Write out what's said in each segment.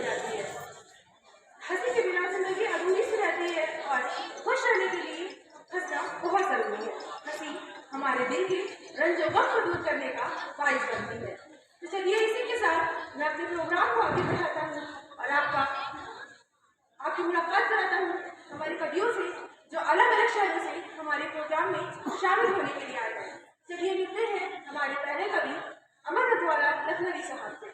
हो जाती है। हंसी के बिना जिंदगी अधूरी सी रहती है और खुश रहने के लिए हंसना बहुत जरूरी है। हंसी हमारे दिल के रंजो गम को दूर करने का बाइस बनती है। तो चलिए इसी के साथ मैं अपने प्रोग्राम को आगे बढ़ाता हूँ और आपकी मुलाकात कराता हूँ हमारे कवियों से जो अलग अलग शहरों से हमारे प्रोग्राम में शामिल होने के लिए आए हैं। चलिए मिलते हैं हमारे पहले कवि अमर रतवाला लखनवी साहब से।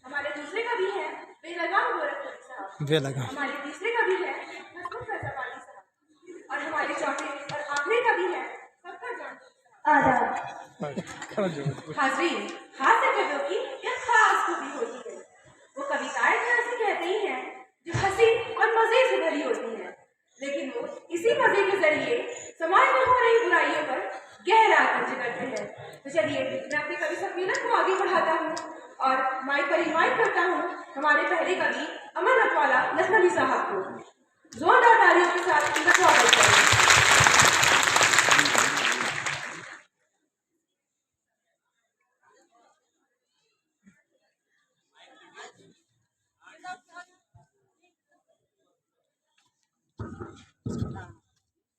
हमारे दूसरे कवि हैं बेलगाम गोरखपुरी साहब। हमारे तीसरे कवि हैं हसमुख फैजाबादी साहब और हमारे चौथे और आखिरी कवि हैं फक्कर जान। हाजरीन, हास्य कवियों की एक खास खूबी होती है। वो कविताएं तो ऐसी कहते ही हैं जो हंसी और मजे से भरी होती हैं, लेकिन वो इसी मजे के जरिए समाज में हो रही बुराइयों पर गहरा खर्च करते हैं। तो चलिए मैं अपने कवि सम्मेलन को आगे बढ़ाता हूँ और माइक पर इनवाइट करता हूँ हमारे पहले कवि अमर रतवाला लखनवी साहब को। जोरदार तालियों के साथ उनका स्वागत करें।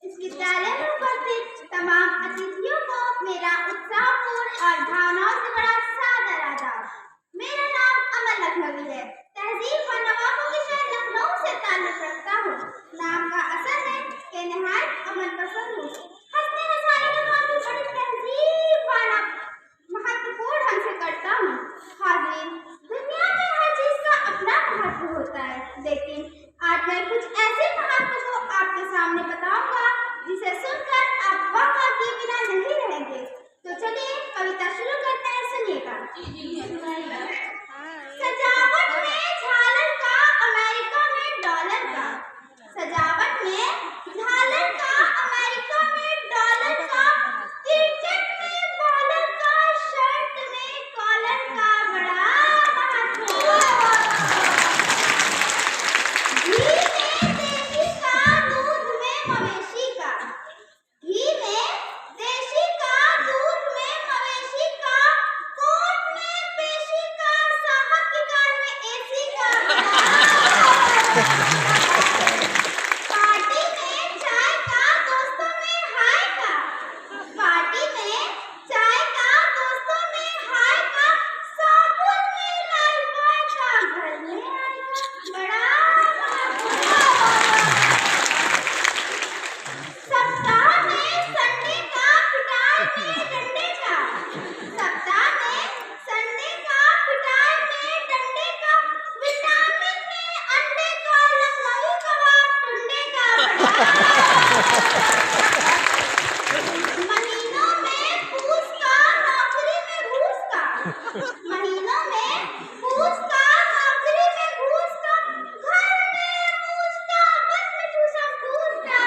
इस विद्यालय में उपस्थित तमाम अतिथियों को मेरा उत्साहपूर्ण और भावनाओं से बड़ा सादर आदाब। मेरा नाम अमर लखनवी है। तहजीब व नवाबों के शहर लखनऊ से ताल्लुक रखता हूँ। नाम का असर है कि निहायत अमल पसंद हूँ। हंसने हंसाने का काम भी बड़ी तहजीब वाला महत्वपूर्ण ढंग से करता हूँ। हाज़रीन, दुनिया में हर चीज का अपना महत्व होता है, लेकिन आज मैं कुछ ऐसे महत्व को आपके सामने बताऊंगा जिसे सुनकर आप वाह किए बिना नहीं रहेंगे। तो चलिए कविता शुरू करते हैं, सुनिएगा। सजावट में झालर का, अमेरिका में डॉलर का। सजावट में झालर का, अमेरिका में डॉलर का। क्रिकेट में बॉलर का, शर्ट में कॉलर का बड़ा महत्व। घी में देसी का, दूध में मवेशी का। घी में देशी का, दूध में मवेशी का। कोर्ट में पेशी का, साहब की कार में एसी का पार्टी में चाय का, दोस्तों में हाय का। पार्टी में चाय का, दोस्तों में हाय का। साबुन में लाइफबॉय का, घर में आएगा बड़ा सप्ताह में संडे का, पिटाई में डंडे का। सप्ताह में संडे का, पिटाई में डंडे का। विटामिन में अंडे का, लखनवी कबाब टुंडे का महीनों में पूस का, नौकरी में घूस का। महीनों में पूस का, नौकरी में घूस का। घर में मूस का, बस में ठूसा ठूस का।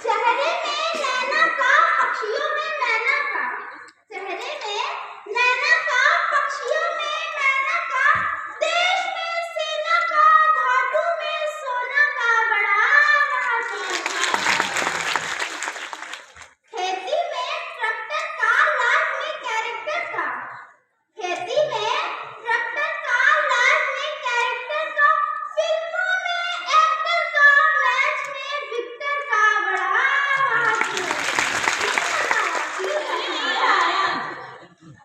चेहरे में नैना का, पक्षियों में मैना का। चेहरे में नैना का, पक्षियों में मैना का। देश में सेना का, धातु में सोना का बड़ा महत्व। खेती में ट्रैक्टर का, लाइफ में कैरेक्टर का। खेती में ट्रैक्टर का, लाइफ में कैरेक्टर का। फिल्मों में एक्टर का, मैच में विक्टर का बड़ा महत्व।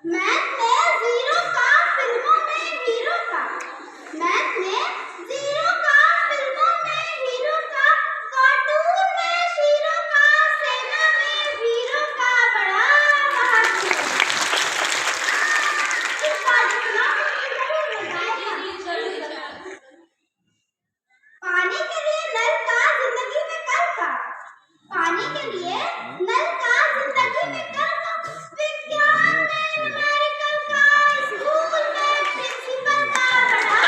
मैथ में जीरो का, फिल्मों में हीरो का। मैथ में जीरो का, फिल्मों में हीरो का। कार्टून में शीरो का, सेना में वीरों का बड़ा महत्व। इस बार जितना पानी के लिए नल का, जिंदगी में कल का। पानी के लिए नल का, जिंदगी में कल का। विज्ञान में न्यूमेरिकल का, स्कूल में प्रिंसिपल का बड़ा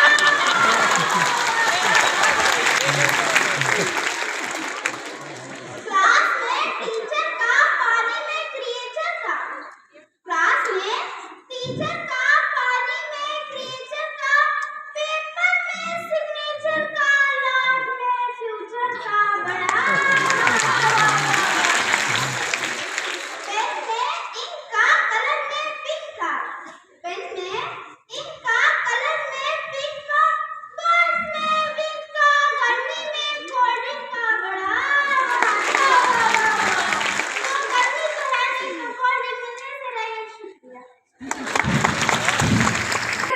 क्लास में टीचर का, पानी में क्रिएचर का। क्लास में टीचर का, पानी में क्रिएचर का। पेपर में सिग्नेचर का, लॉग में फ्यूचर का बड़ा पेन में इंक का, कलर में पिंक का। पेन में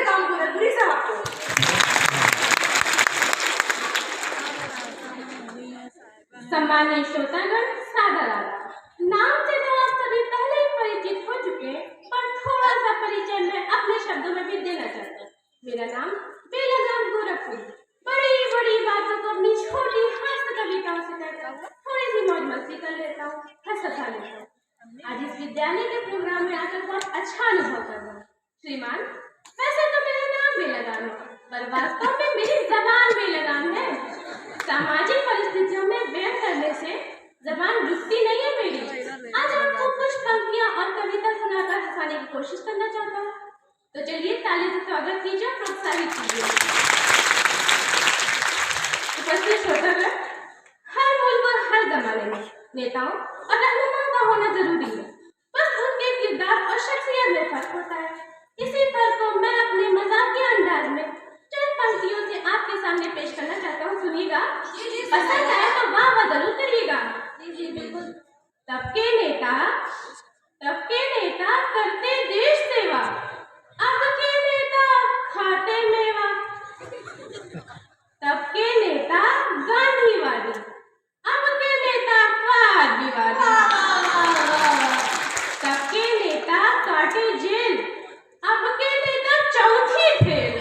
काम गोरखपुरी साहब को। सम्मानित श्रोतागण, सादर आदाब। नाम से तो आप सभी पहले ही परिचित हो चुके, पर थोड़ा सा परिचय मैं अपने शब्दों में भी देना चाहता हूँ। मेरा नाम बेलगाम गोरखपुरी। बड़ी बड़ी बातों को अपनी छोटी हास्य कविताओं से कहता हूँ, थोड़ी सी मौज मस्ती कर लेता हूँ, हंसा लेता हूँ। आज इस विद्यालय के प्रोग्राम में आकर बहुत अच्छा अनुभव कर रहा हूँ। श्रीमान, वैसे तो मेरा नाम बेलगाम है, पर वास्तव में मेरी जबान बेलगाम है। सामाजिक परिस्थितियों में व्यय करने से जबान रुकती नहीं है मेरी। आज आपको कुछ पंक्तियां और कविता सुनाकर हंसाने की कोशिश करना चाहता हूँ, तो चलिए ताली से स्वागत कीजिए, प्रोत्साहित कीजिए। उपस्थित श्रोतागण, हर मुल्क और हर जमाने में नेताओं और रहनुमाओं का होना जरूरी है, बस उनके किरदार और शख्सियत में फर्क होता है। इसी फर्क को मैं अपने मजाकिया अंदाज में चंद पंक्तियों से आपके सामने पेश करना चाहता हूँ, सुनिएगा। पसंद आए तो वाह वाह जरूर करिएगा। जी बिल्कुल। तब के नेता करते देश सेवा, अब के नेता खाते मेवा। तब के नेता गांधीवादी, अब के नेता वादविवादी। तब के नेता काटे जेल, अब के नेता चौथी फेल।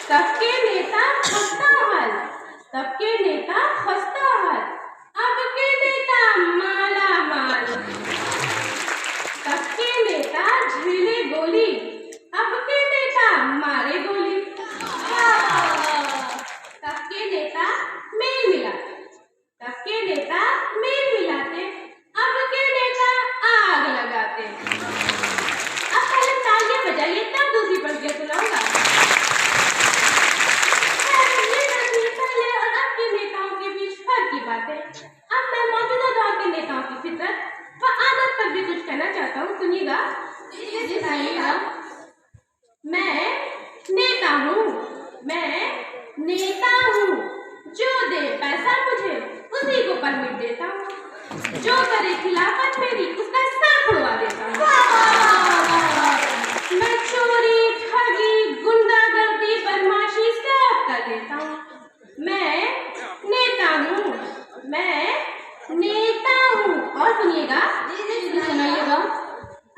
तब के नेता खस्ता हाल, तब के नेता खस्ता हाल, अब के नेता माला माल। तब के नेता झेले गोली, अब के नेता मारे गोली। तब के नेता मेल मिलाते, तब के नेता मेल मिलाते, अब के नेता आग लगाते। अब पहले तालियां बजाइए, तब दूसरी पंक्तियां सुनाऊंगा। पहले और अब के नेताओं के बीच फर्क की बातें। अब मैं मौजूदा दौर के नेताओं की फितरत व आदत पर भी कुछ कहना चाहता हूँ, सुनिएगा। मैं नेता हूँ, जो दे पैसा मुझे उसी को परमिट देता हूँ, जो करे खिलाफत मेरी उसका सर उड़वा देता हूँ। मैं चोरी, ठगी, गुंडागर्दी, बदमाशी सब कर देता हूँ। मैं नेता हूँ। और सुनिएगा, सुनाइएगा।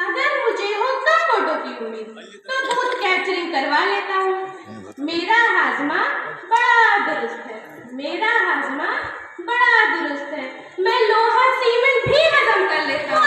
अगर मुझे हो कम वोटों की उम्मीद तो बूथ कैप्चरिंग करवा लेता हूँ। मेरा हाजमा बड़ा दुरुस्त है, मैं लोहा सीमेंट भी हजम कर लेता हूँ।